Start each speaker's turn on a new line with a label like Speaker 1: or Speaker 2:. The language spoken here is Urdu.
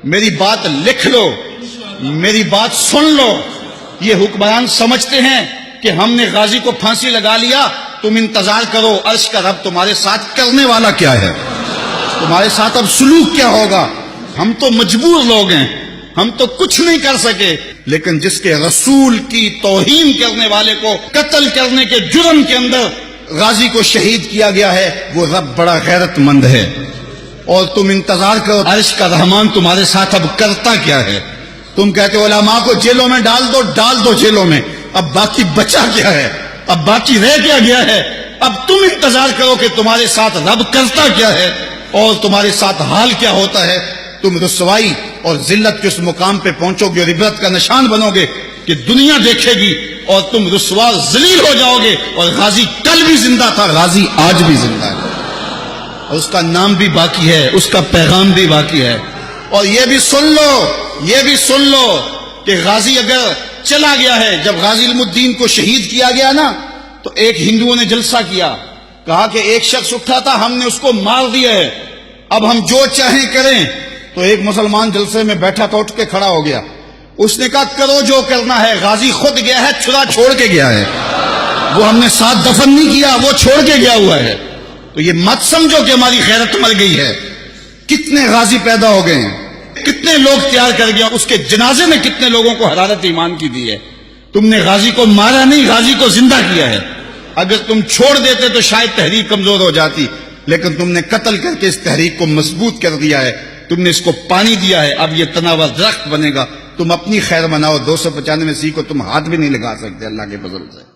Speaker 1: میری بات لکھ لو، میری بات سن لو۔ یہ حکمران سمجھتے ہیں کہ ہم نے غازی کو پھانسی لگا لیا، تم انتظار کرو عرش کا رب تمہارے ساتھ کرنے والا کیا ہے، تمہارے ساتھ اب سلوک کیا ہوگا۔ ہم تو مجبور لوگ ہیں، ہم تو کچھ نہیں کر سکے، لیکن جس کے رسول کی توہین کرنے والے کو قتل کرنے کے جرم کے اندر غازی کو شہید کیا گیا ہے، وہ رب بڑا غیرت مند ہے۔ اور تم انتظار کرو عرش کا رحمان تمہارے ساتھ اب کرتا کیا ہے۔ تم کہتے ہو علماء کو جیلوں میں ڈال دو جیلوں میں، اب باقی بچا کیا ہے، اب باقی رہ کیا گیا ہے۔ اب تم انتظار کرو کہ تمہارے ساتھ رب کرتا کیا ہے اور تمہارے ساتھ حال کیا ہوتا ہے۔ تم رسوائی اور ذلت کے اس مقام پہ پہنچو گے اور عبرت کا نشان بنو گے کہ دنیا دیکھے گی، اور تم رسوا ذلیل ہو جاؤ گے۔ اور غازی کل بھی زندہ تھا، غازی آج بھی زندہ ہے، اور اس کا نام بھی باقی ہے، اس کا پیغام بھی باقی ہے۔ اور یہ بھی سن لو کہ غازی اگر چلا گیا ہے، جب غازی علم الدین کو شہید کیا گیا نا، تو ایک ہندوؤں نے جلسہ کیا، کہا کہ ایک شخص اٹھا تھا، ہم نے اس کو مار دیا ہے، اب ہم جو چاہیں کریں۔ تو ایک مسلمان جلسے میں بیٹھا تھا، اٹھ کے کھڑا ہو گیا، اس نے کہا کرو جو کرنا ہے، غازی خود گیا ہے، چھرا چھوڑ کے گیا ہے، وہ ہم نے ساتھ دفن نہیں کیا، وہ چھوڑ کے گیا ہوا ہے۔ تو یہ مت سمجھو کہ ہماری خیرت مر گئی ہے، کتنے غازی پیدا ہو گئے ہیں، کتنے لوگ تیار کر گیا، اس کے جنازے میں کتنے لوگوں کو حرارت ایمان کی دی ہے۔ تم نے غازی کو مارا نہیں، غازی کو زندہ کیا ہے۔ اگر تم چھوڑ دیتے تو شاید تحریک کمزور ہو جاتی، لیکن تم نے قتل کر کے اس تحریک کو مضبوط کر دیا ہے، تم نے اس کو پانی دیا ہے، اب یہ تناور درخت بنے گا۔ تم اپنی خیر مناؤ، 295 سی کو تم ہاتھ بھی نہیں لگا سکتے اللہ کے فضل سے۔